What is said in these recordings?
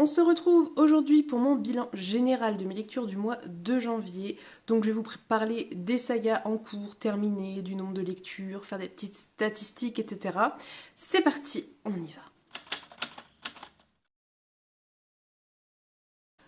On se retrouve aujourd'hui pour mon bilan général de mes lectures du mois de janvier. Donc je vais vous parler des sagas en cours, terminées, du nombre de lectures, faire des petites statistiques, etc. C'est parti, on y va.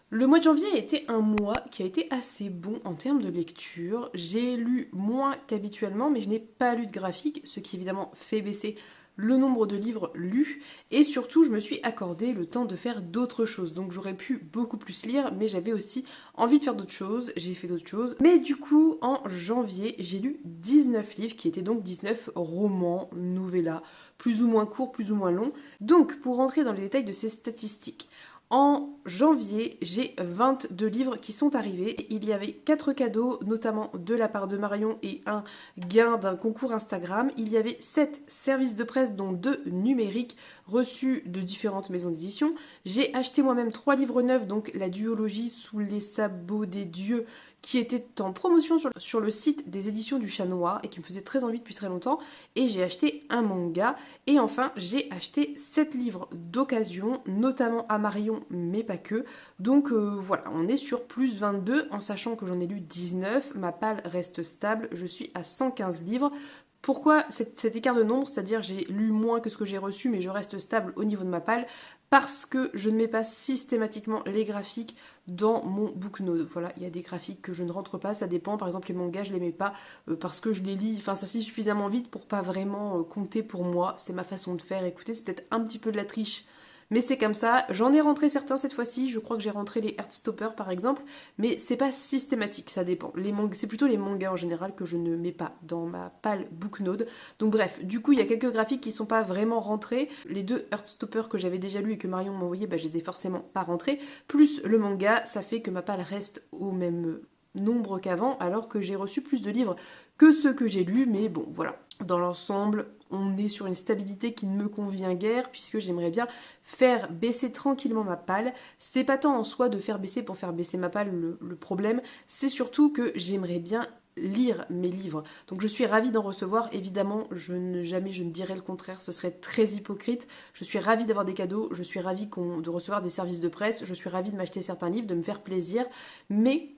Le mois de janvier a été un mois qui a été assez bon en termes de lecture. J'ai lu moins qu'habituellement, mais je n'ai pas lu de graphique, ce qui évidemment fait baisser le nombre de livres lus. Et surtout, je me suis accordé le temps de faire d'autres choses. Donc j'aurais pu beaucoup plus lire, mais j'avais aussi envie de faire d'autres choses. J'ai fait d'autres choses. Mais du coup, en janvier, j'ai lu 19 livres, qui étaient donc 19 romans, novellas, plus ou moins courts, plus ou moins longs. Donc, pour rentrer dans les détails de ces statistiques, en janvier, j'ai 22 livres qui sont arrivés. Il y avait 4 cadeaux, notamment de la part de Marion et un gain d'un concours Instagram. Il y avait 7 services de presse, dont 2 numériques, reçus de différentes maisons d'édition. J'ai acheté moi-même 3 livres neufs, donc la duologie Sous les sabots des dieux, qui était en promotion sur le site des éditions du Chat Noir et qui me faisait très envie depuis très longtemps. Et j'ai acheté un manga. Et enfin, j'ai acheté 7 livres d'occasion, notamment à Marion, mais pas que. Donc voilà, on est sur plus 22, en sachant que j'en ai lu 19. Ma palle reste stable, je suis à 115 livres. Pourquoi cet écart de nombre? C'est-à-dire j'ai lu moins que ce que j'ai reçu, mais je reste stable au niveau de ma palle, parce que je ne mets pas systématiquement les graphiques dans mon booknode. Voilà, il y a des graphiques que je ne rentre pas, ça dépend. Par exemple, les mangas, je les mets pas parce que je les lis, enfin ça se lit suffisamment vite pour pas vraiment compter pour moi. C'est ma façon de faire. Écoutez, c'est peut-être un petit peu de la triche, mais c'est comme ça. J'en ai rentré certains cette fois-ci. Je crois que j'ai rentré les Heartstopper par exemple, mais c'est pas systématique, ça dépend. C'est plutôt les mangas en général que je ne mets pas dans ma palle booknode. Donc bref, du coup il y a quelques graphiques qui sont pas vraiment rentrés. Les 2 Heartstopper que j'avais déjà lus et que Marion m'a envoyé, je les ai forcément pas rentrés. Plus le manga, ça fait que ma palle reste au même nombre qu'avant, alors que j'ai reçu plus de livres que ceux que j'ai lus, mais bon voilà. Dans l'ensemble, on est sur une stabilité qui ne me convient guère, puisque j'aimerais bien faire baisser tranquillement ma palle. C'est pas tant en soi de faire baisser pour faire baisser ma palle le problème, c'est surtout que j'aimerais bien lire mes livres. Donc je suis ravie d'en recevoir, évidemment, jamais je ne dirais le contraire, ce serait très hypocrite. Je suis ravie d'avoir des cadeaux, je suis ravie de recevoir des services de presse, je suis ravie de m'acheter certains livres, de me faire plaisir, mais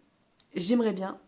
j'aimerais bien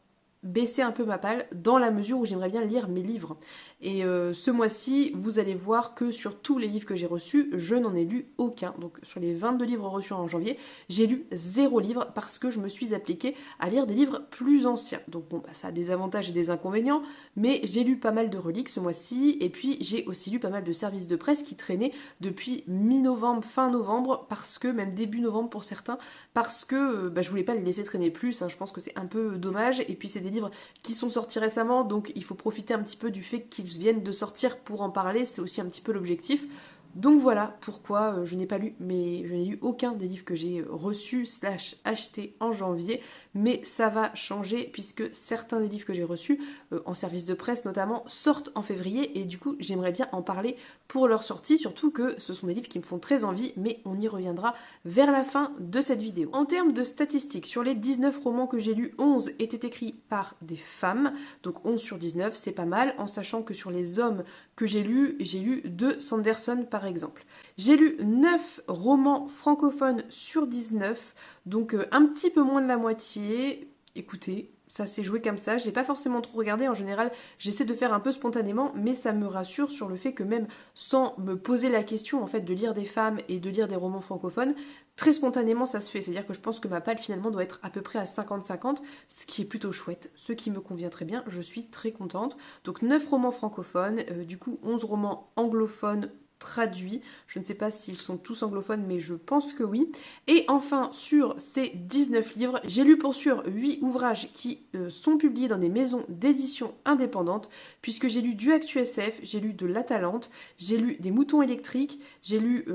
baisser un peu ma palle dans la mesure où j'aimerais bien lire mes livres. Et ce mois-ci, vous allez voir que sur tous les livres que j'ai reçus, je n'en ai lu aucun. Donc sur les 22 livres reçus en janvier, j'ai lu 0 livre parce que je me suis appliquée à lire des livres plus anciens. Donc bon, ça a des avantages et des inconvénients, mais j'ai lu pas mal de reliques ce mois-ci, et puis j'ai aussi lu pas mal de services de presse qui traînaient depuis mi-novembre, fin novembre, parce que, même début novembre pour certains, parce que je voulais pas les laisser traîner plus, hein. Je pense que c'est un peu dommage, et puis c'est des livres qui sont sortis récemment, donc il faut profiter un petit peu du fait qu'ils viennent de sortir pour en parler, c'est aussi un petit peu l'objectif. Donc voilà pourquoi je n'ai pas lu, mais je n'ai lu aucun des livres que j'ai reçus / achetés en janvier, mais ça va changer puisque certains des livres que j'ai reçus, en service de presse notamment, sortent en février, et du coup j'aimerais bien en parler pour leur sortie, surtout que ce sont des livres qui me font très envie, mais on y reviendra vers la fin de cette vidéo. En termes de statistiques, sur les 19 romans que j'ai lus, 11 étaient écrits par des femmes, donc 11 sur 19, c'est pas mal, en sachant que sur les hommes que j'ai lu 2 Sanderson par exemple. J'ai lu 9 romans francophones sur 19, donc un petit peu moins de la moitié. Écoutez, ça s'est joué comme ça, j'ai pas forcément trop regardé, en général j'essaie de faire un peu spontanément, mais ça me rassure sur le fait que même sans me poser la question en fait de lire des femmes et de lire des romans francophones, très spontanément ça se fait, c'est-à-dire que je pense que ma palle finalement doit être à peu près à 50-50, ce qui est plutôt chouette, ce qui me convient très bien, je suis très contente. Donc 9 romans francophones, du coup 11 romans anglophones traduits. Je ne sais pas s'ils sont tous anglophones, mais je pense que oui. Et enfin, sur ces 19 livres, j'ai lu pour sûr 8 ouvrages qui sont publiés dans des maisons d'édition indépendantes, puisque j'ai lu du Actu SF, j'ai lu de La Talente, j'ai lu des Moutons électriques, j'ai lu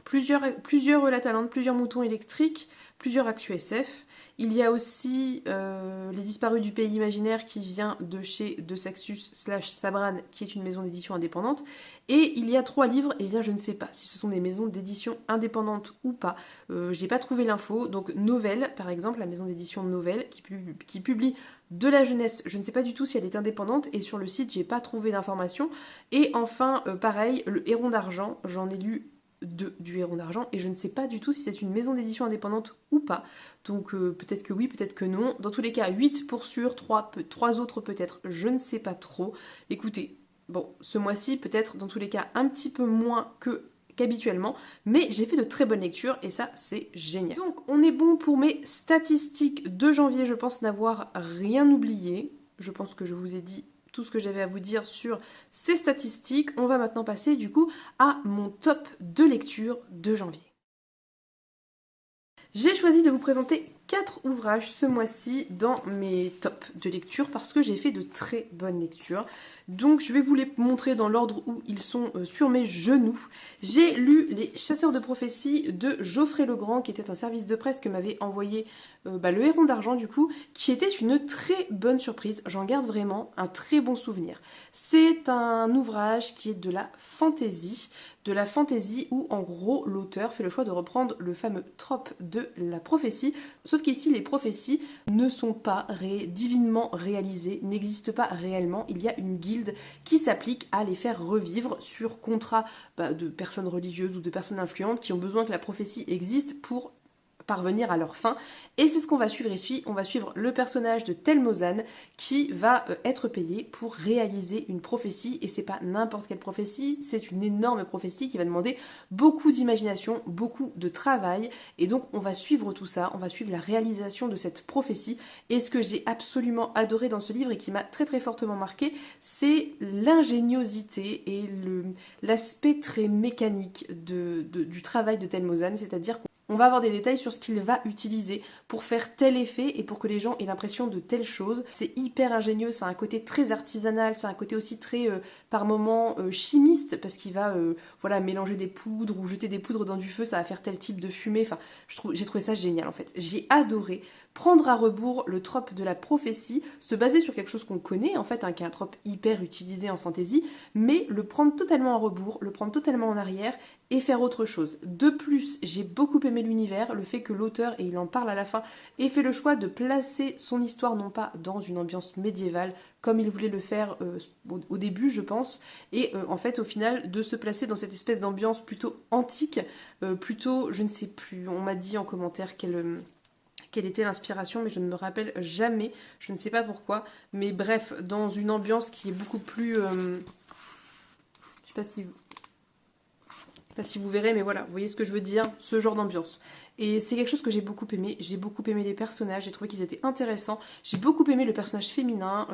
plusieurs La Talente, plusieurs Moutons électriques, plusieurs Actu SF. Il y a aussi Les Disparus du Pays Imaginaire qui vient de chez De Saxus / Sabran, qui est une maison d'édition indépendante. Et il y a 3 livres, et bien je ne sais pas si ce sont des maisons d'édition indépendantes ou pas. J'ai pas trouvé l'info. Donc Novelle, par exemple, la maison d'édition Novelle, qui publie de la jeunesse. Je ne sais pas du tout si elle est indépendante, et sur le site, j'ai pas trouvé d'informations. Et enfin, pareil, Le Héron d'Argent, j'en ai lu du Héron d'Argent et je ne sais pas du tout si c'est une maison d'édition indépendante ou pas. Donc peut-être que oui, peut-être que non. Dans tous les cas, 8 pour sûr, 3 autres peut-être, je ne sais pas trop. Écoutez, bon, ce mois-ci peut-être dans tous les cas un petit peu moins qu'habituellement, mais j'ai fait de très bonnes lectures et ça c'est génial. Donc on est bon pour mes statistiques de janvier, je pense n'avoir rien oublié. Je pense que je vous ai dit tout ce que j'avais à vous dire sur ces statistiques. On va maintenant passer du coup à mon top de lecture de janvier. J'ai choisi de vous présenter 4 ouvrages ce mois-ci dans mes tops de lecture parce que j'ai fait de très bonnes lectures. Donc je vais vous les montrer dans l'ordre où ils sont sur mes genoux. J'ai lu Les Chasseurs de prophéties de Geoffrey Legrand, qui était un service de presse que m'avait envoyé le Héron d'Argent du coup, qui était une très bonne surprise. J'en garde vraiment un très bon souvenir. C'est un ouvrage qui est de la fantaisie où en gros l'auteur fait le choix de reprendre le fameux trope de la prophétie, sauf qu'ici les prophéties ne sont pas divinement réalisées, n'existent pas réellement. Il y a une guilde qui s'applique à les faire revivre sur contrat de personnes religieuses ou de personnes influentes qui ont besoin que la prophétie existe pour parvenir à leur fin. Et c'est ce qu'on va suivre ici. On va suivre le personnage de Telmozan qui va être payé pour réaliser une prophétie. Et c'est pas n'importe quelle prophétie, c'est une énorme prophétie qui va demander beaucoup d'imagination, beaucoup de travail. Et donc on va suivre tout ça, on va suivre la réalisation de cette prophétie. Et ce que j'ai absolument adoré dans ce livre et qui m'a très très fortement marqué, c'est l'ingéniosité et l'aspect très mécanique du travail de Telmozan, c'est-à-dire on va avoir des détails sur ce qu'il va utiliser pour faire tel effet et pour que les gens aient l'impression de telle chose. C'est hyper ingénieux, ça a un côté très artisanal, ça a un côté aussi très, par moments, chimiste, parce qu'il va mélanger des poudres ou jeter des poudres dans du feu, ça va faire tel type de fumée. Enfin, j'ai trouvé ça génial en fait. J'ai adoré prendre à rebours le trope de la prophétie, se baser sur quelque chose qu'on connaît en fait, qui est un trope hyper utilisé en fantasy, mais le prendre totalement à rebours, le prendre totalement en arrière et faire autre chose. De plus, j'ai beaucoup aimé l'univers, le fait que l'auteur, et il en parle à la fin, ait fait le choix de placer son histoire non pas dans une ambiance médiévale, comme il voulait le faire au début, je pense, et en fait, au final, de se placer dans cette espèce d'ambiance plutôt antique, plutôt, je ne sais plus, on m'a dit en commentaire quelle était l'inspiration, mais je ne me rappelle jamais, je ne sais pas pourquoi, mais bref, dans une ambiance qui est beaucoup plus... je sais pas si vous verrez, mais voilà, vous voyez ce que je veux dire, ce genre d'ambiance. Et c'est quelque chose que j'ai beaucoup aimé les personnages, j'ai trouvé qu'ils étaient intéressants, j'ai beaucoup aimé le personnage féminin,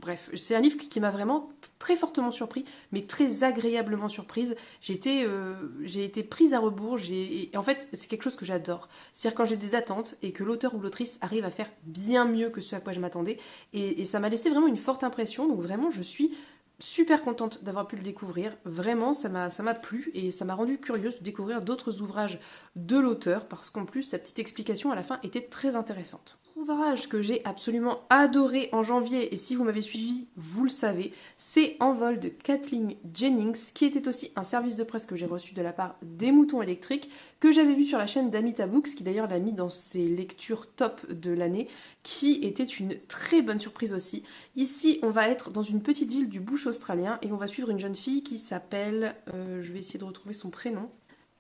bref, c'est un livre qui m'a vraiment très fortement surpris, mais très agréablement surprise. J'ai été prise à rebours, et en fait c'est quelque chose que j'adore, c'est-à-dire quand j'ai des attentes et que l'auteur ou l'autrice arrive à faire bien mieux que ce à quoi je m'attendais, et ça m'a laissé vraiment une forte impression, donc vraiment je suis super contente d'avoir pu le découvrir, vraiment ça m'a plu et ça m'a rendu curieuse de découvrir d'autres ouvrages de l'auteur parce qu'en plus sa petite explication à la fin était très intéressante. Ouvrage que j'ai absolument adoré en janvier, et si vous m'avez suivi, vous le savez, c'est Envol de Kathleen Jennings, qui était aussi un service de presse que j'ai reçu de la part des Moutons Électriques, que j'avais vu sur la chaîne d'Amita Books, qui d'ailleurs l'a mis dans ses lectures top de l'année, qui était une très bonne surprise aussi. Ici, on va être dans une petite ville du bush australien, et on va suivre une jeune fille qui s'appelle, je vais essayer de retrouver son prénom,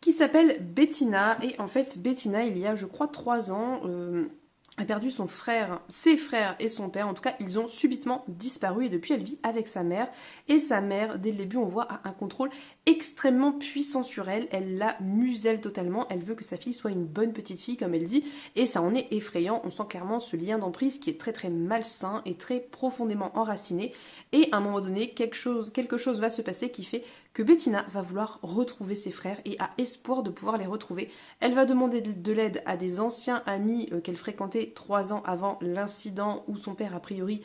qui s'appelle Bettina, et en fait, Bettina, il y a, je crois, 3 ans... a perdu son frère, ses frères et son père. En tout cas, ils ont subitement disparu et depuis, elle vit avec sa mère. Et sa mère, dès le début, on voit, a un contrôle extrêmement puissant sur elle. Elle la muselle totalement. Elle veut que sa fille soit une bonne petite fille, comme elle dit. Et ça en est effrayant. On sent clairement ce lien d'emprise qui est très très malsain et très profondément enraciné. Et à un moment donné, quelque chose va se passer qui fait que Bettina va vouloir retrouver ses frères et a espoir de pouvoir les retrouver. Elle va demander de l'aide à des anciens amis qu'elle fréquentait 3 ans avant l'incident où son père a priori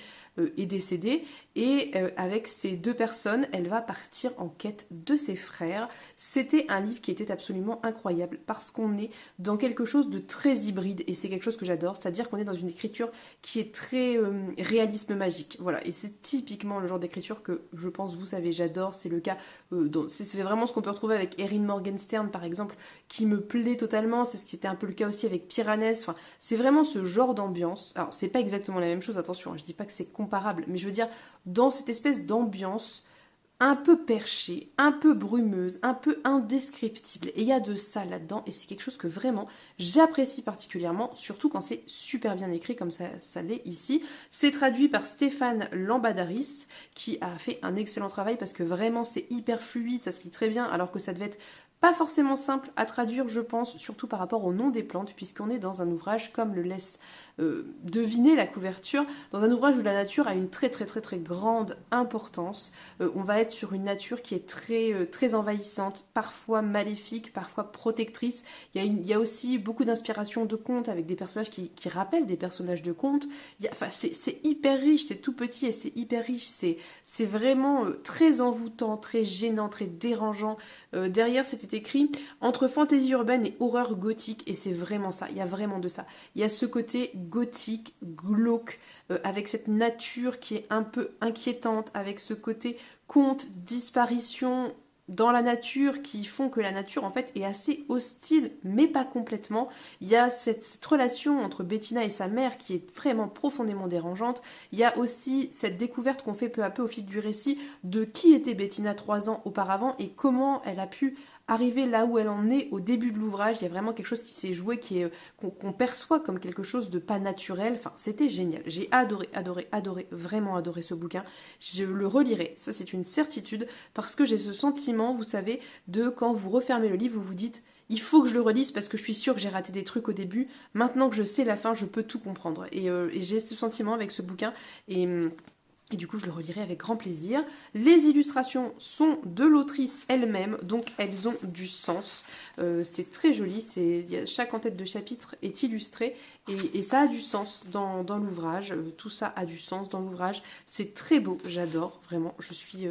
est décédé, et avec ces 2 personnes, elle va partir en quête de ses frères. C'était un livre qui était absolument incroyable parce qu'on est dans quelque chose de très hybride et c'est quelque chose que j'adore, c'est-à-dire qu'on est dans une écriture qui est très réalisme magique, voilà, et c'est typiquement le genre d'écriture que je pense vous savez j'adore. C'est le cas, c'est vraiment ce qu'on peut retrouver avec Erin Morgenstern par exemple, qui me plaît totalement, c'est ce qui était un peu le cas aussi avec Piranès, enfin, c'est vraiment ce genre d'ambiance. Alors c'est pas exactement la même chose, attention, je dis pas que c'est comparable, mais je veux dire, dans cette espèce d'ambiance un peu perchée, un peu brumeuse, un peu indescriptible. Et il y a de ça là-dedans, et c'est quelque chose que vraiment j'apprécie particulièrement, surtout quand c'est super bien écrit comme ça l'est ici. C'est traduit par Stéphane Lambadaris, qui a fait un excellent travail parce que vraiment c'est hyper fluide, ça se lit très bien, alors que ça devait être pas forcément simple à traduire, je pense, surtout par rapport au nom des plantes, puisqu'on est dans un ouvrage, comme le laisse deviner la couverture, dans un ouvrage où la nature a une très très très très grande importance. On va être sur une nature qui est très envahissante, parfois maléfique, parfois protectrice. Il y a aussi beaucoup d'inspiration de contes avec des personnages qui rappellent des personnages de contes. Enfin, c'est hyper riche, c'est tout petit et c'est hyper riche. C'est vraiment très envoûtant, très gênant, très dérangeant. Derrière, c'était écrit entre fantaisie urbaine et horreur gothique, et c'est vraiment ça. Il y a vraiment de ça. Il y a ce côté gothique, glauque, avec cette nature qui est un peu inquiétante, avec ce côté conte, disparition dans la nature qui font que la nature en fait est assez hostile, mais pas complètement. Il y a cette relation entre Bettina et sa mère qui est vraiment profondément dérangeante. Il y a aussi cette découverte qu'on fait peu à peu au fil du récit de qui était Bettina 3 ans auparavant et comment elle a pu arriver là où elle en est au début de l'ouvrage. Il y a vraiment quelque chose qui s'est joué, qu'on perçoit comme quelque chose de pas naturel. Enfin, c'était génial. J'ai adoré, vraiment adoré ce bouquin. Je le relirai, ça c'est une certitude, parce que j'ai ce sentiment, vous savez, de quand vous refermez le livre, vous vous dites il faut que je le relise parce que je suis sûre que j'ai raté des trucs au début. Maintenant que je sais la fin, je peux tout comprendre. Et j'ai ce sentiment avec ce bouquin. Et du coup, je le relirai avec grand plaisir. Les illustrations sont de l'autrice elle-même, donc elles ont du sens. C'est très joli, chaque en-tête de chapitre est illustré et ça a du sens dans l'ouvrage. Tout ça a du sens dans l'ouvrage. C'est très beau, j'adore, vraiment. Je suis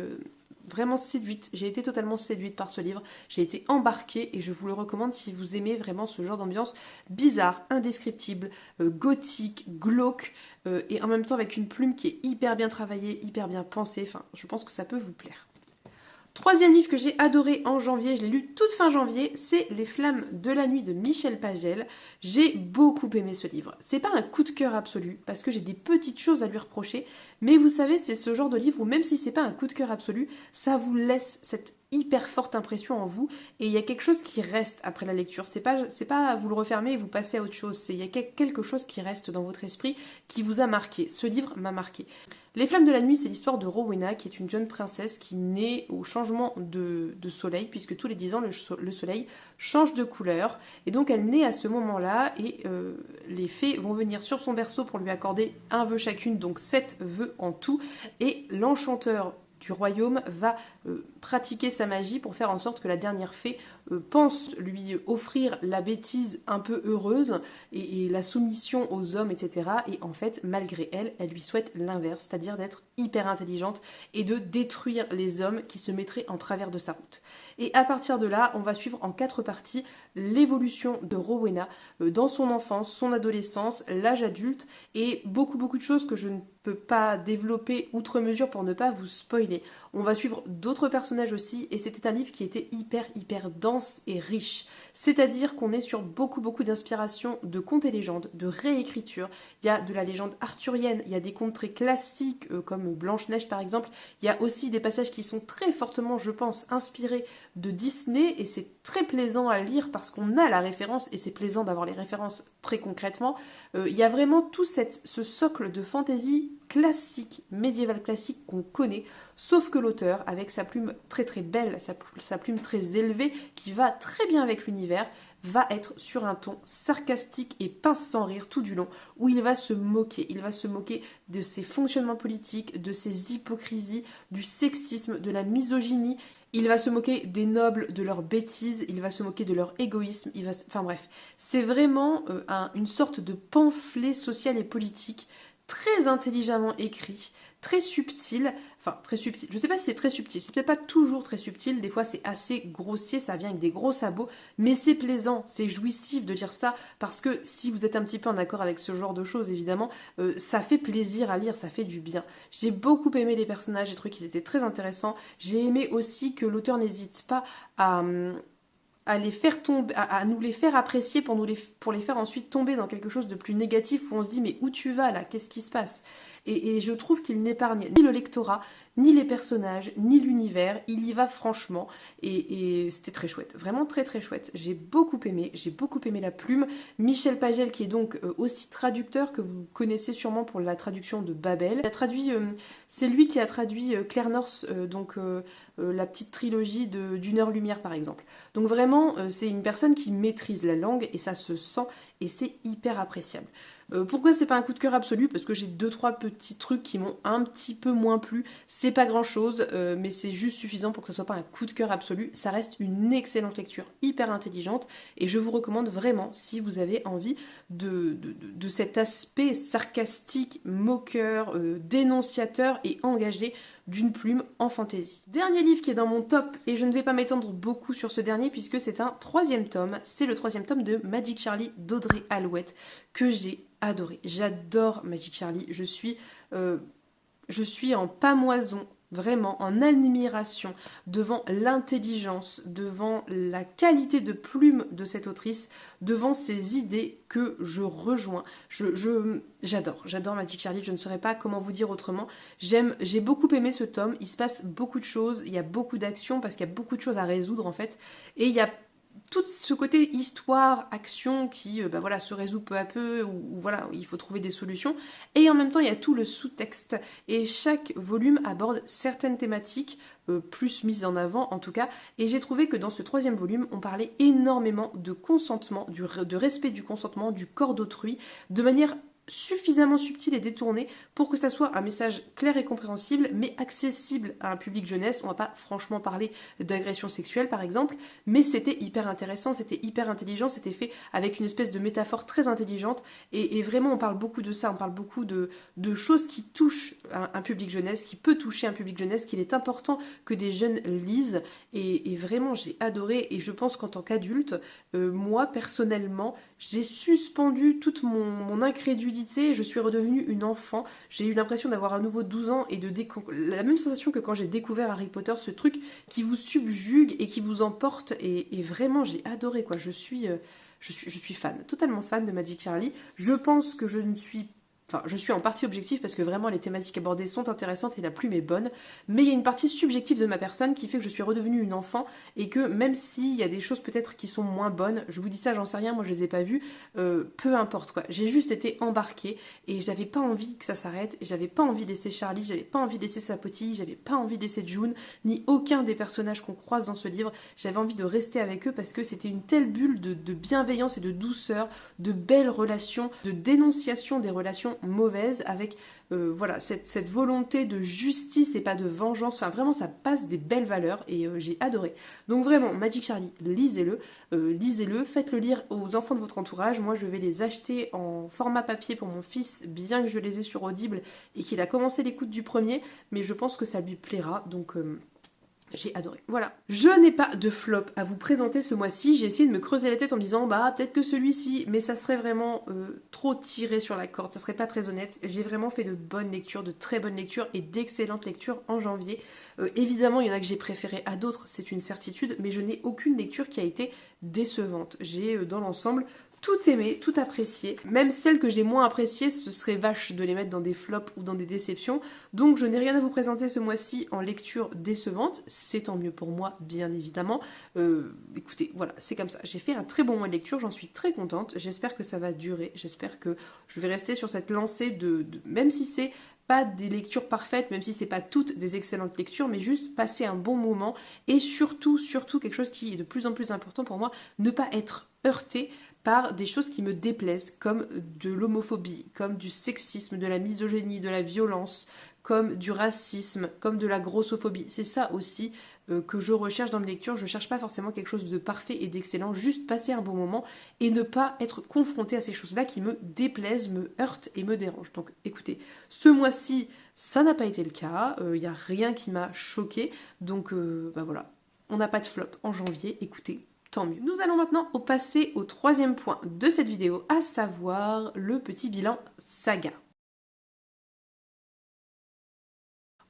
vraiment séduite. J'ai été totalement séduite par ce livre. J'ai été embarquée et je vous le recommande si vous aimez vraiment ce genre d'ambiance bizarre, indescriptible, gothique, glauque, et en même temps avec une plume qui est hyper bien travaillée, hyper bien pensée. Enfin, je pense que ça peut vous plaire. Troisième livre que j'ai adoré en janvier, je l'ai lu toute fin janvier, c'est Les Flammes de la nuit de Michel Pagel. J'ai beaucoup aimé ce livre. C'est pas un coup de cœur absolu, parce que j'ai des petites choses à lui reprocher, mais vous savez, c'est ce genre de livre où même si c'est pas un coup de cœur absolu, ça vous laisse cette hyper forte impression en vous, et il y a quelque chose qui reste après la lecture. C'est pas vous le refermez et vous passez à autre chose, il y a quelque chose qui reste dans votre esprit qui vous a marqué. Ce livre m'a marqué. Les Flammes de la nuit, c'est l'histoire de Rowena, qui est une jeune princesse qui naît au changement de soleil, puisque tous les 10 ans, le soleil change de couleur. Et donc, elle naît à ce moment-là, et les fées vont venir sur son berceau pour lui accorder un vœu chacune, donc 7 vœux en tout. Et l'enchanteur du royaume va pratiquer sa magie pour faire en sorte que la dernière fée pense lui offrir la bêtise un peu heureuse et la soumission aux hommes, etc. Et en fait, malgré elle, elle lui souhaite l'inverse, c'est-à-dire d'être hyper intelligente et de détruire les hommes qui se mettraient en travers de sa route. Et à partir de là, on va suivre en 4 parties l'évolution de Rowena dans son enfance, son adolescence, l'âge adulte et beaucoup de choses que je ne peux pas développer outre mesure pour ne pas vous spoiler. On va suivre d'autres personnages aussi et c'était un livre qui était hyper dense et riche. C'est-à-dire qu'on est sur beaucoup d'inspiration de contes et légendes, de réécriture. Il y a de la légende arthurienne, il y a des contes très classiques comme Blanche-Neige par exemple. Il y a aussi des passages qui sont très fortement, je pense, inspirés de Disney et c'est très plaisant à lire parce qu'on a la référence et c'est plaisant d'avoir les références très concrètement. Il y a vraiment tout ce socle de fantaisie classique, médiévale classique qu'on connaît, sauf que l'auteur, avec sa plume très belle, sa plume très élevée, qui va très bien avec l'univers, va être sur un ton sarcastique et pince sans rire tout du long, où il va se moquer. Il va se moquer de ses fonctionnements politiques, de ses hypocrisies, du sexisme, de la misogynie. Il va se moquer des nobles, de leurs bêtises, il va se moquer de leur égoïsme, enfin bref. C'est vraiment une sorte de pamphlet social et politique très intelligemment écrit, très subtil, je sais pas si c'est très subtil, c'est peut-être pas toujours très subtil, des fois c'est assez grossier, ça vient avec des gros sabots, mais c'est plaisant, c'est jouissif de lire ça, parce que si vous êtes un petit peu en accord avec ce genre de choses, évidemment, ça fait plaisir à lire, ça fait du bien. J'ai beaucoup aimé les personnages, j'ai trouvé qu'ils étaient très intéressants, j'ai aimé aussi que l'auteur n'hésite pas à les faire tomber, à nous les faire apprécier pour les faire ensuite tomber dans quelque chose de plus négatif où on se dit mais où tu vas là, qu'est-ce qui se passe? et je trouve qu'il n'épargne ni le lectorat, ni les personnages, ni l'univers. Il y va franchement et c'était très chouette, vraiment très très chouette. J'ai beaucoup aimé la plume. Michel Pagel qui est donc aussi traducteur, que vous connaissez sûrement pour la traduction de Babel. Il a traduit, c'est lui qui a traduit Claire North, la petite trilogie d'Une heure lumière par exemple. Donc vraiment c'est une personne qui maîtrise la langue et ça se sent et c'est hyper appréciable. Pourquoi c'est pas un coup de cœur absolu? Parce que j'ai 2-3 petits trucs qui m'ont un petit peu moins plu. C'est pas grand chose, mais c'est juste suffisant pour que ça soit pas un coup de cœur absolu. Ça reste une excellente lecture, hyper intelligente, et je vous recommande vraiment, si vous avez envie de cet aspect sarcastique, moqueur, dénonciateur et engagé d'une plume en fantaisie. Dernier livre qui est dans mon top, et je ne vais pas m'étendre beaucoup sur ce dernier puisque c'est un 3e tome, c'est le 3e tome de Magic Charlie d'Audrey Alouette, que j'ai adoré. J'adore Magic Charlie, je suis en pamoison, vraiment en admiration devant l'intelligence, devant la qualité de plume de cette autrice, devant ses idées que je rejoins. J'adore Magic Charlie, je ne saurais pas comment vous dire autrement. J'ai beaucoup aimé ce tome, il se passe beaucoup de choses, il y a beaucoup d'actions parce qu'il y a beaucoup de choses à résoudre en fait, et il y a tout ce côté histoire, action qui voilà, se résout peu à peu, ou voilà, il faut trouver des solutions. Et en même temps, il y a tout le sous-texte. Et chaque volume aborde certaines thématiques, plus mises en avant en tout cas. Et j'ai trouvé que dans ce 3e volume, on parlait énormément de consentement, de respect du consentement, du corps d'autrui, de manière suffisamment subtil et détourné pour que ça soit un message clair et compréhensible mais accessible à un public jeunesse. On va pas franchement parler d'agression sexuelle par exemple, mais c'était hyper intéressant, c'était hyper intelligent, c'était fait avec une espèce de métaphore très intelligente et vraiment on parle beaucoup de ça, on parle beaucoup de choses qui touchent un public jeunesse, qui peut toucher un public jeunesse, qu'il est important que des jeunes lisent et vraiment j'ai adoré. Et je pense qu'en tant qu'adulte, moi personnellement j'ai suspendu toute mon incrédulité. Je suis redevenue une enfant, j'ai eu l'impression d'avoir à nouveau 12 ans et la même sensation que quand j'ai découvert Harry Potter, ce truc qui vous subjugue et qui vous emporte, et vraiment j'ai adoré quoi. Je suis fan, totalement fan de Magic Charlie. Je pense que je suis en partie objective parce que vraiment les thématiques abordées sont intéressantes et la plume est bonne, mais il y a une partie subjective de ma personne qui fait que je suis redevenue une enfant et que même s'il y a des choses peut-être qui sont moins bonnes, je vous dis ça, j'en sais rien, moi je les ai pas vues, peu importe quoi. J'ai juste été embarquée et j'avais pas envie que ça s'arrête, j'avais pas envie de laisser Charlie, j'avais pas envie de laisser Sapoti, j'avais pas envie de laisser June, ni aucun des personnages qu'on croise dans ce livre. J'avais envie de rester avec eux parce que c'était une telle bulle de bienveillance et de douceur, de belles relations, de dénonciation des relations mauvaise avec voilà, cette volonté de justice et pas de vengeance. Enfin vraiment ça passe des belles valeurs et j'ai adoré. Donc vraiment Magic Charlie, lisez-le, faites-le lire aux enfants de votre entourage. Moi je vais les acheter en format papier pour mon fils, bien que je les ai sur Audible et qu'il a commencé l'écoute du premier, mais je pense que ça lui plaira, donc j'ai adoré. Voilà. Je n'ai pas de flop à vous présenter ce mois-ci. J'ai essayé de me creuser la tête en me disant bah peut-être que celui-ci, mais ça serait vraiment trop tiré sur la corde, ça serait pas très honnête. J'ai vraiment fait de bonnes lectures, de très bonnes lectures et d'excellentes lectures en janvier. Évidemment, il y en a que j'ai préféré à d'autres, c'est une certitude, mais je n'ai aucune lecture qui a été décevante. J'ai dans l'ensemble tout aimé, tout apprécié. Même celles que j'ai moins appréciées, ce serait vache de les mettre dans des flops ou dans des déceptions. Donc je n'ai rien à vous présenter ce mois-ci en lecture décevante. C'est tant mieux pour moi, bien évidemment. Écoutez, voilà, c'est comme ça. J'ai fait un très bon mois de lecture, j'en suis très contente. J'espère que ça va durer. J'espère que je vais rester sur cette lancée même si c'est pas des lectures parfaites, même si c'est pas toutes des excellentes lectures, mais juste passer un bon moment et surtout quelque chose qui est de plus en plus important pour moi, ne pas être heurté par des choses qui me déplaisent, comme de l'homophobie, comme du sexisme, de la misogynie, de la violence, comme du racisme, comme de la grossophobie. C'est ça aussi que je recherche dans mes lectures. Je cherche pas forcément quelque chose de parfait et d'excellent, juste passer un bon moment et ne pas être confronté à ces choses-là qui me déplaisent, me heurtent et me dérangent. Donc écoutez, ce mois-ci, ça n'a pas été le cas, il n'y a rien qui m'a choquée, donc bah voilà, on n'a pas de flop en janvier, écoutez. Tant mieux. Nous allons maintenant passer au 3e point de cette vidéo, à savoir le petit bilan saga.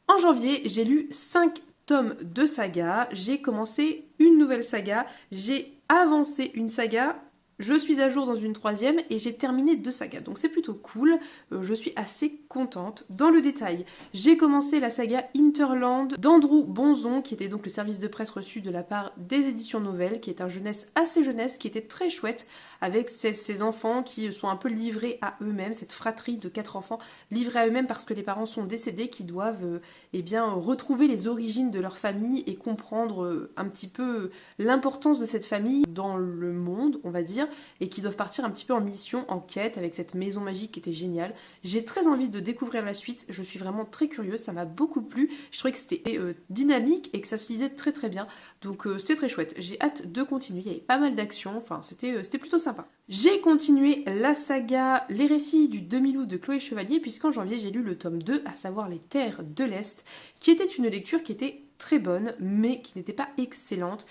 En janvier, j'ai lu 5 tomes de saga, j'ai commencé une nouvelle saga, j'ai avancé une saga Je suis à jour dans une troisième et j'ai terminé 2 sagas, donc c'est plutôt cool, je suis assez contente. Dans le détail, j'ai commencé la saga Hinterland d'Andrew Bonzon, qui était donc le service de presse reçu de la part des éditions Nouvelles, qui est un jeunesse assez jeunesse, qui était très chouette, avec ces enfants qui sont un peu livrés à eux-mêmes, cette fratrie de 4 enfants livrés à eux-mêmes parce que les parents sont décédés, qui doivent eh bien, retrouver les origines de leur famille et comprendre un petit peu l'importance de cette famille dans le monde, on va dire, et qui doivent partir un petit peu en mission, en quête, avec cette maison magique qui était géniale. J'ai très envie de découvrir la suite, je suis vraiment très curieuse, ça m'a beaucoup plu, je trouvais que c'était dynamique et que ça se lisait très très bien, donc c'était très chouette. J'ai hâte de continuer, il y avait pas mal d'actions, enfin c'était plutôt sympa. J'ai continué la saga Les récits du demi-loup de Chloé Chevalier, puisqu'en janvier j'ai lu le tome 2, à savoir Les Terres de l'Est, qui était une lecture qui était très bonne, mais qui n'était pas excellente.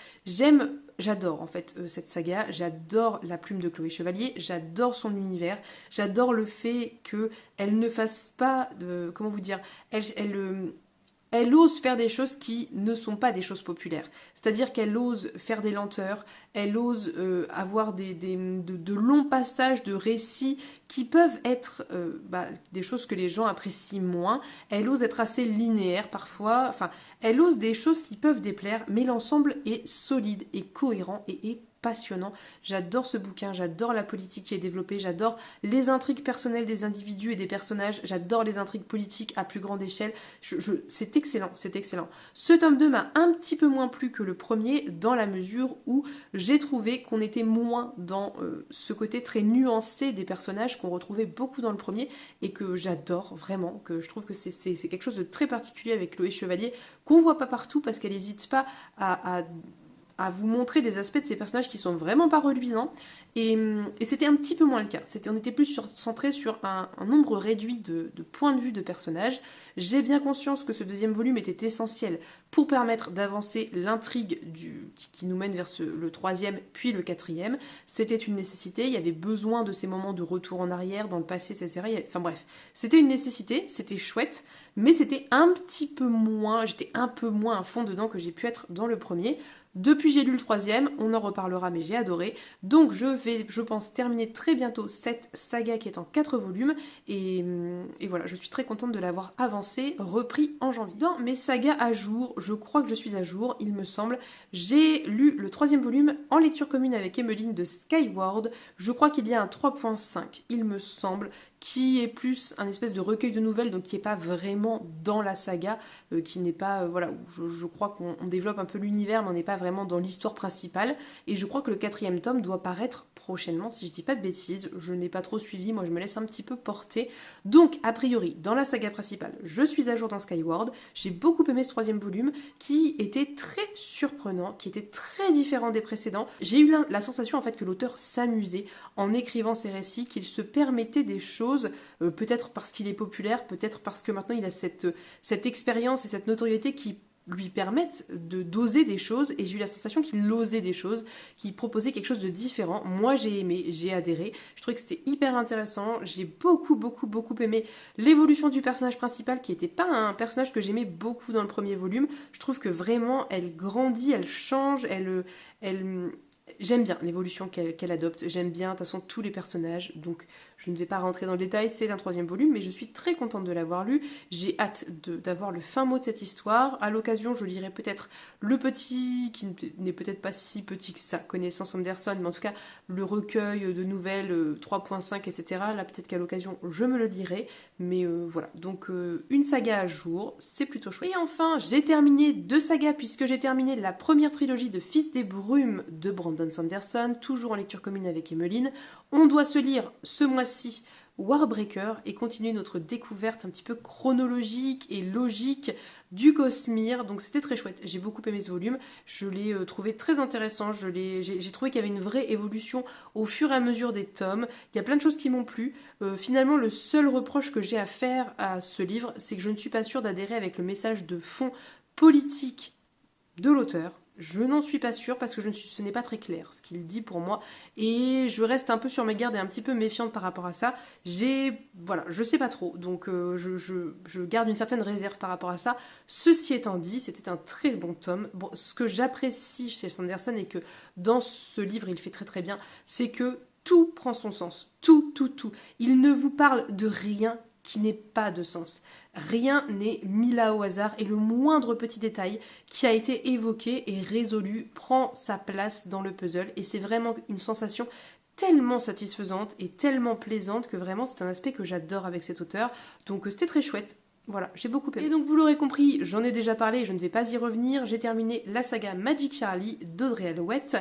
J'adore en fait cette saga, j'adore la plume de Chloé Chevalier, j'adore son univers, j'adore le fait qu'elle ne fasse pas de... comment vous dire, elle ose faire des choses qui ne sont pas des choses populaires. C'est-à-dire qu'elle ose faire des lenteurs, elle ose avoir de longs passages de récits qui peuvent être des choses que les gens apprécient moins. Elle ose être assez linéaire parfois. Enfin, elle ose des choses qui peuvent déplaire, mais l'ensemble est solide et cohérent et est passionnant. J'adore ce bouquin, j'adore la politique qui est développée, j'adore les intrigues personnelles des individus et des personnages, j'adore les intrigues politiques à plus grande échelle. C'est excellent, c'est excellent. Ce tome 2 m'a un petit peu moins plu que le premier, dans la mesure où j'ai trouvé qu'on était moins dans ce côté très nuancé des personnages qu'on retrouvait beaucoup dans le premier et que j'adore vraiment, que je trouve que c'est quelque chose de très particulier avec Chloé Chevalier, qu'on voit pas partout parce qu'elle n'hésite pas à vous montrer des aspects de ces personnages qui sont vraiment pas reluisants. Et c'était un petit peu moins le cas. On était plus centré sur un nombre réduit de points de vue de personnages. J'ai bien conscience que ce deuxième volume était essentiel pour permettre d'avancer l'intrigue qui nous mène vers le troisième puis le quatrième. C'était une nécessité, il y avait besoin de ces moments de retour en arrière, dans le passé, etc. Enfin bref, c'était une nécessité, c'était chouette, mais c'était un petit peu moins, j'étais un peu moins à fond dedans que j'ai pu être dans le premier. Depuis j'ai lu le troisième, on en reparlera, mais j'ai adoré. Donc je vais, je pense, terminer très bientôt cette saga qui est en 4 volumes. Et voilà, je suis très contente de l'avoir avancé, repris en janvier. Dans mes sagas à jour, je crois que je suis à jour, il me semble. J'ai lu le 3e volume en lecture commune avec Emmeline de Skyward. Je crois qu'il y a un 3.5, il me semble, qui est plus un espèce de recueil de nouvelles, donc qui n'est pas vraiment dans la saga, qui n'est pas, voilà, je crois qu'on développe un peu l'univers, mais on n'est pas vraiment dans l'histoire principale, et je crois que le 4e tome doit paraître prochainement, si je dis pas de bêtises, je n'ai pas trop suivi, moi je me laisse un petit peu porter, donc a priori, dans la saga principale, je suis à jour dans Skyward, j'ai beaucoup aimé ce 3e volume, qui était très surprenant, qui était très différent des précédents, j'ai eu la sensation en fait que l'auteur s'amusait en écrivant ses récits, qu'il se permettait des choses, peut-être parce qu'il est populaire, peut-être parce que maintenant il a cette expérience et cette notoriété qui lui permettent d'oser des choses, et j'ai eu la sensation qu'il osait des choses, qu'il proposait quelque chose de différent. Moi j'ai aimé, j'ai adhéré, je trouvais que c'était hyper intéressant, j'ai beaucoup aimé l'évolution du personnage principal, qui n'était pas un personnage que j'aimais beaucoup dans le premier volume. Je trouve que vraiment elle grandit, elle change, j'aime bien l'évolution qu'elle adopte, j'aime bien de toute façon tous les personnages, donc je ne vais pas rentrer dans le détail, c'est un 3e volume, mais je suis très contente de l'avoir lu, j'ai hâte d'avoir le fin mot de cette histoire. À l'occasion, je lirai peut-être le petit, qui n'est peut-être pas si petit que ça, Connaissance Anderson, mais en tout cas le recueil de nouvelles 3.5, etc. Là peut-être qu'à l'occasion je me le lirai, mais voilà, donc une saga à jour, c'est plutôt chouette. Et enfin, j'ai terminé 2 sagas, puisque j'ai terminé la première trilogie de Fils des Brumes de Brandon Sanderson, toujours en lecture commune avec Emmeline. On doit se lire ce mois-ci Warbreaker et continuer notre découverte un petit peu chronologique et logique du Cosmere, donc c'était très chouette, j'ai beaucoup aimé ce volume, je l'ai trouvé très intéressant, j'ai trouvé qu'il y avait une vraie évolution au fur et à mesure des tomes, il y a plein de choses qui m'ont plu. Finalement le seul reproche que j'ai à faire à ce livre, c'est que je ne suis pas sûre d'adhérer avec le message de fond politique de l'auteur. Je n'en suis pas sûre parce que ce n'est pas très clair ce qu'il dit pour moi et je reste un peu sur mes gardes et un petit peu méfiante par rapport à ça. Voilà, je sais pas trop, donc je garde une certaine réserve par rapport à ça. Ceci étant dit, c'était un très bon tome. Bon, ce que j'apprécie chez Sanderson et que dans ce livre il fait très très bien, c'est que tout prend son sens, tout. Il ne vous parle de rien qui n'ait pas de sens. Rien n'est mis là au hasard et le moindre petit détail qui a été évoqué et résolu prend sa place dans le puzzle et c'est vraiment une sensation tellement satisfaisante et tellement plaisante que vraiment c'est un aspect que j'adore avec cet auteur. Donc c'était très chouette. Voilà, j'ai beaucoup aimé. Et donc vous l'aurez compris, j'en ai déjà parlé et je ne vais pas y revenir. J'ai terminé la saga Magic Charlie d'Audrey Alouette,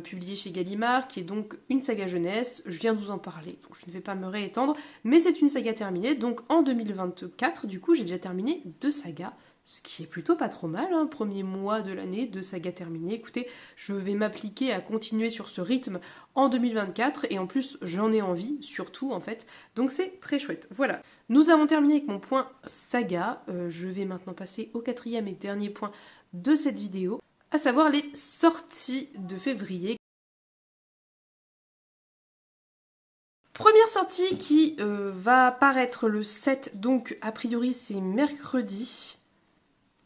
publiée chez Gallimard, qui est donc une saga jeunesse. Je viens de vous en parler, donc je ne vais pas me réétendre, mais c'est une saga terminée. Donc en 2024, du coup, j'ai déjà terminé 2 sagas. Ce qui est plutôt pas trop mal, hein. Premier mois de l'année, 2 sagas terminées. Écoutez, je vais m'appliquer à continuer sur ce rythme en 2024 et en plus j'en ai envie, surtout en fait. Donc c'est très chouette. Voilà. Nous avons terminé avec mon point saga. Je vais maintenant passer au 4e et dernier point de cette vidéo, à savoir les sorties de février. Première sortie qui va paraître le 7, donc a priori c'est mercredi.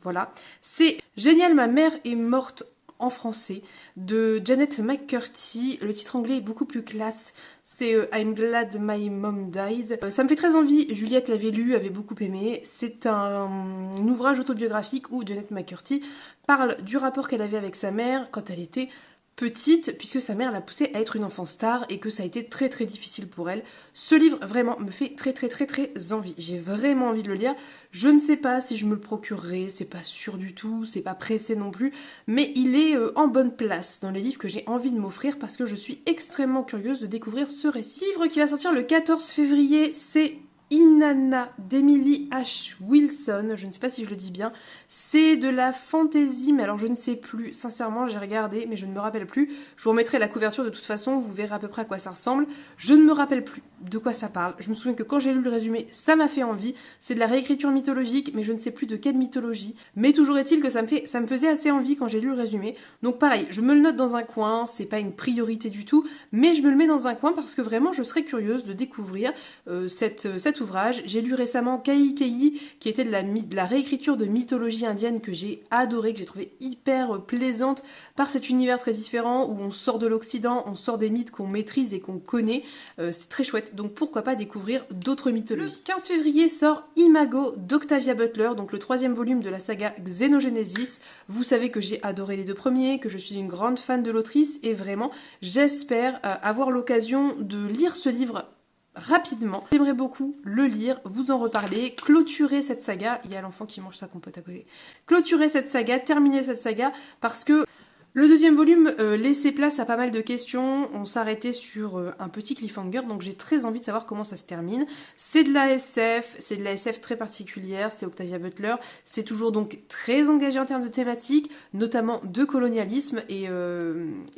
Voilà, c'est Génial, ma mère est morte en français de Janet McCurdy. Le titre anglais est beaucoup plus classe. C'est I'm Glad My Mom Died. Ça me fait très envie. Juliette l'avait lu, avait beaucoup aimé. C'est un ouvrage autobiographique où Janet McCurdy parle du rapport qu'elle avait avec sa mère quand elle était petite, puisque sa mère l'a poussée à être une enfant star et que ça a été très très difficile pour elle. Ce livre vraiment me fait très envie. J'ai vraiment envie de le lire. Je ne sais pas si je me le procurerai, c'est pas sûr du tout, c'est pas pressé non plus, mais il est en bonne place dans les livres que j'ai envie de m'offrir parce que je suis extrêmement curieuse de découvrir ce récit. Le livre qui va sortir le 14 février, c'est Inanna d'Emily H. Wilson, je ne sais pas si je le dis bien, c'est de la fantasy, mais alors je ne sais plus, sincèrement j'ai regardé mais je ne me rappelle plus, je vous remettrai la couverture de toute façon, vous verrez à peu près à quoi ça ressemble, je ne me rappelle plus de quoi ça parle, je me souviens que quand j'ai lu le résumé, ça m'a fait envie, c'est de la réécriture mythologique, mais je ne sais plus de quelle mythologie, mais toujours est-il que ça me faisait assez envie quand j'ai lu le résumé, donc pareil, je me le note dans un coin, c'est pas une priorité du tout, mais je me le mets dans un coin parce que vraiment je serais curieuse de découvrir cet ouvrage. J'ai lu récemment Kai Kei, qui était de la réécriture de mythologie indienne que j'ai adoré, que j'ai trouvé hyper plaisante par cet univers très différent où on sort de l'Occident, on sort des mythes qu'on maîtrise et qu'on connaît. C'est très chouette, donc pourquoi pas découvrir d'autres mythologies. Le 15 février sort Imago d'Octavia Butler, donc le 3e volume de la saga Xenogenesis. Vous savez que j'ai adoré les 2 premiers, que je suis une grande fan de l'autrice et vraiment j'espère avoir l'occasion de lire ce livre rapidement. J'aimerais beaucoup le lire, vous en reparler, clôturer cette saga. Il y a l'enfant qui mange sa compote à côté. Clôturer cette saga, terminer cette saga, parce que le 2e volume laissait place à pas mal de questions. On s'arrêtait sur un petit cliffhanger, donc j'ai très envie de savoir comment ça se termine. C'est de la SF, c'est de la SF très particulière, c'est Octavia Butler. C'est toujours donc très engagé en termes de thématiques, notamment de colonialisme, et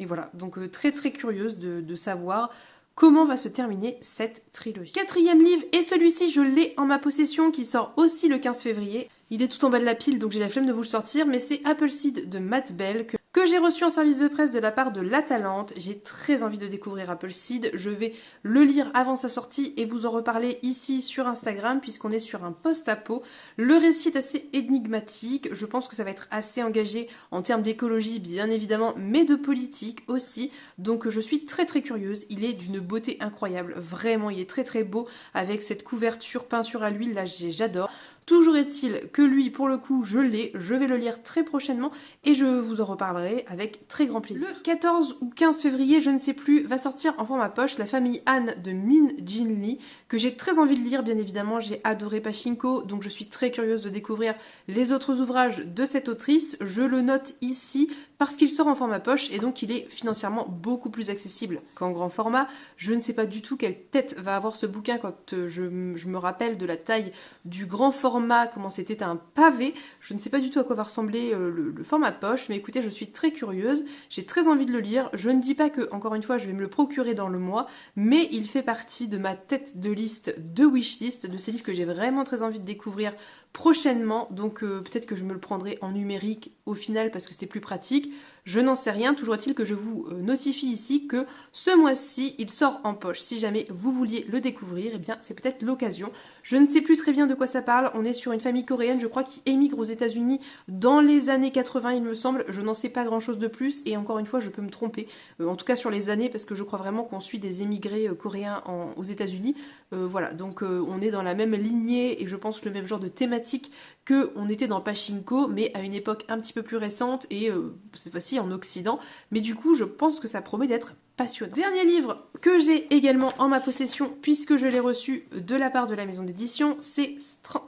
voilà. Donc très curieuse de savoir comment va se terminer cette trilogie. 4e livre, et celui-ci je l'ai en ma possession, qui sort aussi le 15 février. Il est tout en bas de la pile, donc j'ai la flemme de vous le sortir, mais c'est Appleseed de Matt Bell, que j'ai reçu en service de presse de la part de La Talente. J'ai très envie de découvrir Appleseed. Je vais le lire avant sa sortie et vous en reparler ici sur Instagram, puisqu'on est sur un post-apo. Le récit est assez énigmatique. Je pense que ça va être assez engagé en termes d'écologie, bien évidemment, mais de politique aussi. Donc je suis très curieuse. Il est d'une beauté incroyable. Vraiment, il est très beau avec cette couverture peinture à l'huile. Là, j'adore. Toujours est-il que lui, pour le coup, je l'ai, je vais le lire très prochainement et je vous en reparlerai avec très grand plaisir. Le 14 ou 15 février, je ne sais plus, va sortir en format poche La famille Anne de Min Jin Lee, que j'ai très envie de lire, bien évidemment. J'ai adoré Pachinko, donc je suis très curieuse de découvrir les autres ouvrages de cette autrice. Je le note ici parce qu'il sort en format poche et donc il est financièrement beaucoup plus accessible qu'en grand format. Je ne sais pas du tout quelle tête va avoir ce bouquin quand je me rappelle de la taille du grand format format, comment c'était un pavé. Je ne sais pas du tout à quoi va ressembler le format poche, mais écoutez, je suis très curieuse, j'ai très envie de le lire. Je ne dis pas que, encore une fois, je vais me le procurer dans le mois, mais il fait partie de ma tête de liste de wishlist, de ces livres que j'ai vraiment très envie de découvrir prochainement, donc peut-être que je me le prendrai en numérique au final parce que c'est plus pratique. Je n'en sais rien, toujours est-il que je vous notifie ici que ce mois-ci, il sort en poche. Si jamais vous vouliez le découvrir, eh bien c'est peut-être l'occasion. Je ne sais plus très bien de quoi ça parle, on est sur une famille coréenne, je crois, qui émigre aux États-Unis dans les années 80, il me semble. Je n'en sais pas grand-chose de plus, et encore une fois, je peux me tromper, en tout cas sur les années, parce que je crois vraiment qu'on suit des émigrés coréens aux États-Unis. Voilà, donc on est dans la même lignée, et je pense le même genre de thématique que on était dans Pachinko, mais à une époque un petit peu plus récente, et cette fois-ci en Occident. Mais du coup, je pense que ça promet d'être passionnant. Dernier livre que j'ai également en ma possession, puisque je l'ai reçu de la part de la maison d'édition, c'est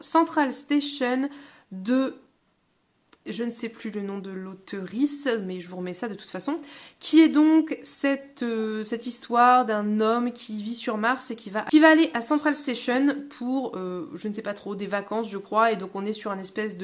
Central Station de... Je ne sais plus le nom de l'auteurice, mais je vous remets ça de toute façon, qui est donc cette histoire d'un homme qui vit sur Mars et qui va aller à Central Station pour, je ne sais pas trop, des vacances je crois, et donc on est sur un espèce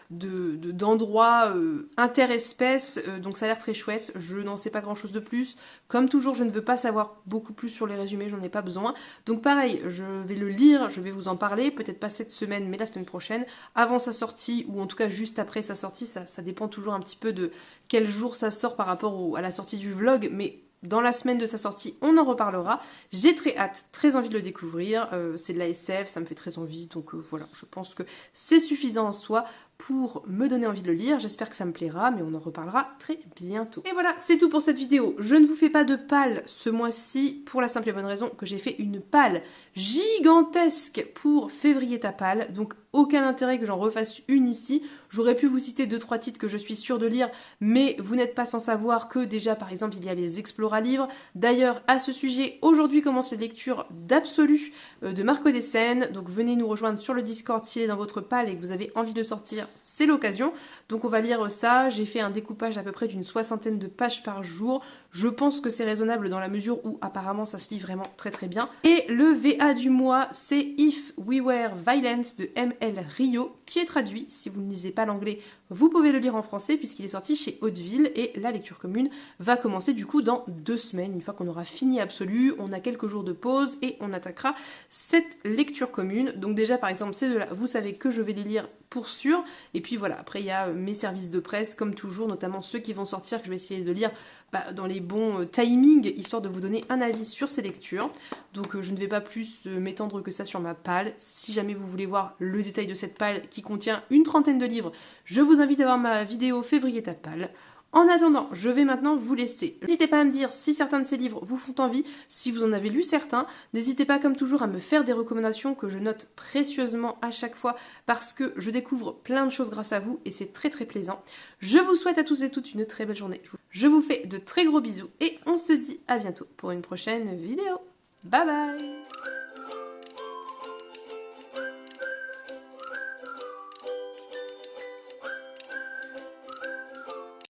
d'endroit interespèce, donc ça a l'air très chouette. Je n'en sais pas grand chose de plus, comme toujours je ne veux pas savoir beaucoup plus sur les résumés, j'en ai pas besoin, donc pareil, je vais le lire, je vais vous en parler, peut-être pas cette semaine mais la semaine prochaine, avant sa sortie, ou en tout cas juste après sa sortie. Ça dépend toujours un petit peu de quel jour ça sort par rapport à la sortie du vlog, mais dans la semaine de sa sortie, on en reparlera. J'ai très hâte, très envie de le découvrir. C'est de la SF, ça me fait très envie, donc voilà, je pense que c'est suffisant en soi pour me donner envie de le lire. J'espère que ça me plaira, mais on en reparlera très bientôt. Et voilà, c'est tout pour cette vidéo. Je ne vous fais pas de palle ce mois-ci pour la simple et bonne raison que j'ai fait une palle gigantesque pour février ta palle, donc aucun intérêt que j'en refasse une ici. J'aurais pu vous citer 2-3 titres que je suis sûre de lire, mais vous n'êtes pas sans savoir que déjà par exemple il y a les Explora livres. D'ailleurs à ce sujet, aujourd'hui commence les lectures d'Absolu de Marco Dessène, donc venez nous rejoindre sur le Discord s'il est dans votre palle et que vous avez envie de sortir, c'est l'occasion. Donc on va lire ça, j'ai fait un découpage à peu près d'une 60aine de pages par jour. Je pense que c'est raisonnable dans la mesure où apparemment ça se lit vraiment très très bien. Et le VA du mois, c'est If We Were Violence de M.L. Rio, qui est traduit. Si vous ne lisez pas l'anglais, vous pouvez le lire en français puisqu'il est sorti chez Hauteville, et la lecture commune va commencer du coup dans 2 semaines. Une fois qu'on aura fini Absolu, on a quelques jours de pause et on attaquera cette lecture commune. Donc déjà par exemple ces deux-là, vous savez que je vais les lire pour sûr. Et puis voilà, après il y a mes services de presse comme toujours, notamment ceux qui vont sortir, que je vais essayer de lire dans les bons timings, histoire de vous donner un avis sur ces lectures. Donc je ne vais pas plus m'étendre que ça sur ma palle. Si jamais vous voulez voir le détail de cette palle qui contient une 30aine de livres, je vous invite à voir ma vidéo Février ta palle. En attendant, je vais maintenant vous laisser. N'hésitez pas à me dire si certains de ces livres vous font envie, si vous en avez lu certains. N'hésitez pas comme toujours à me faire des recommandations que je note précieusement à chaque fois parce que je découvre plein de choses grâce à vous et c'est très très plaisant. Je vous souhaite à tous et toutes une très belle journée. Je vous fais de très gros bisous et on se dit à bientôt pour une prochaine vidéo. Bye bye!